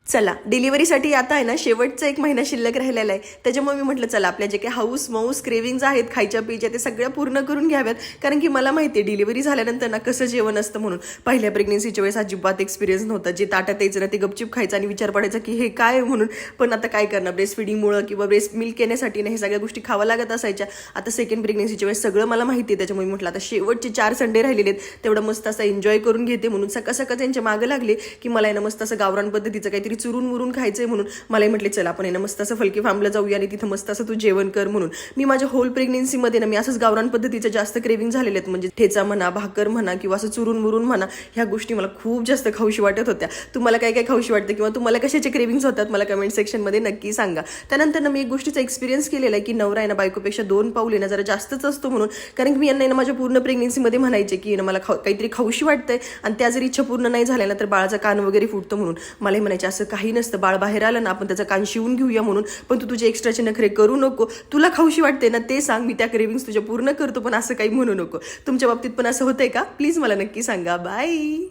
चला डिलिव्हरीसाठी आता आहे ना शेवटचा 1 महिना शिल्लक राहिलेला आहे. त्याच्यामुळे मी म्हटलं चला आपल्या जे काही हाऊस माऊस क्रेविंग्ज आहेत खायच्या पियच्या ते सगळ्या पूर्ण करून घ्याव्यात. कारण की मला माहिती आहे डिलिव्हरी झाल्यानंतर ना कसं जेवण असतं म्हणून. पहिल्या प्रेग्नेन्सीच्या वेळेस अजिबात एक्सपिरियन्स नव्हता. जे ताटात यायचं ना ते गपचिप खायचं आणि विचार पडायचा की हे काय म्हणून. पण आता काय करणार, ब्रेस्ट फिडिंगमुळं किंवा ब्रेस्ट मिल्क येण्यासाठी ना हे सगळ्या गोष्टी खावा लागत असायच्या. आता सेकंड प्रेग्नेन्सीच्या वेळेस सगळं मला माहिती आहे. त्याच्यामुळे मी म्हटलं आता शेवटचे 4 संडे राहिलेले आहेत तेवढं मस्त असं एन्जॉय करून घेते म्हणून सकाळ सकाळ त्यांच्या मागं लागले की मला ना मस्त असं गावरान पद्धतीचं काहीतरी चुरून मुरून खायचं म्हणून. मला म्हटले चला आपण ना मस्त असं फलकी फार्मला जाऊया आणि तिथं मस्त असं तू जेवण कर म्हणून. मी माझ्या होल प्रेग्नेन्सीमध्ये ना मी असंच गावरान पद्धतीचं जास्त क्रेविंग झालेले आहेत. म्हणजे ठेचा म्हणा, भाकर म्हणा किंवा असं चुरून मुरून म्हणा, ह्या गोष्टी मला खूप जास्त खाऊशी वाटत होत्या. तुम्हाला काय काय खाऊशी वाटतं किंवा तुम्हाला कशाचे क्रेविंग्स होतात मला कमेंट सेक्शनमध्ये नक्की सांगा. त्यानंतर ना मी एक गोष्टीचा एक्सपिरियन्स केलेला आहे की नवरा आहे ना बायकोपेक्षा 2 पाऊल ना जरा जास्तच असतो म्हणून. कारण की मी यांना माझ्या पूर्ण प्रेग्नेन्सीमध्ये म्हणायचे की मला काहीतरी खाऊशी वाटतंय आणि त्या जर इच्छा पूर्ण नाही झाल्या ना तर बाळाचा कान वगैरे फुटतो म्हणून. मला म्हणायचे असं काही नसतं, बाळ बाहेर आलं ना आपण त्याचा कान शिवून घेऊया म्हणून. पण तू तुझे एक्स्ट्राचे नखरे करू नको. तुला खाऊशी वाटते ना ते सांग, मी त्या क्रेविंग्स तुझ्या पूर्ण करतो, पण असं काही म्हणू नको. तुमच्या बाबतीत पण असं होतंय का? प्लीज मला नक्की सांगा. बाय.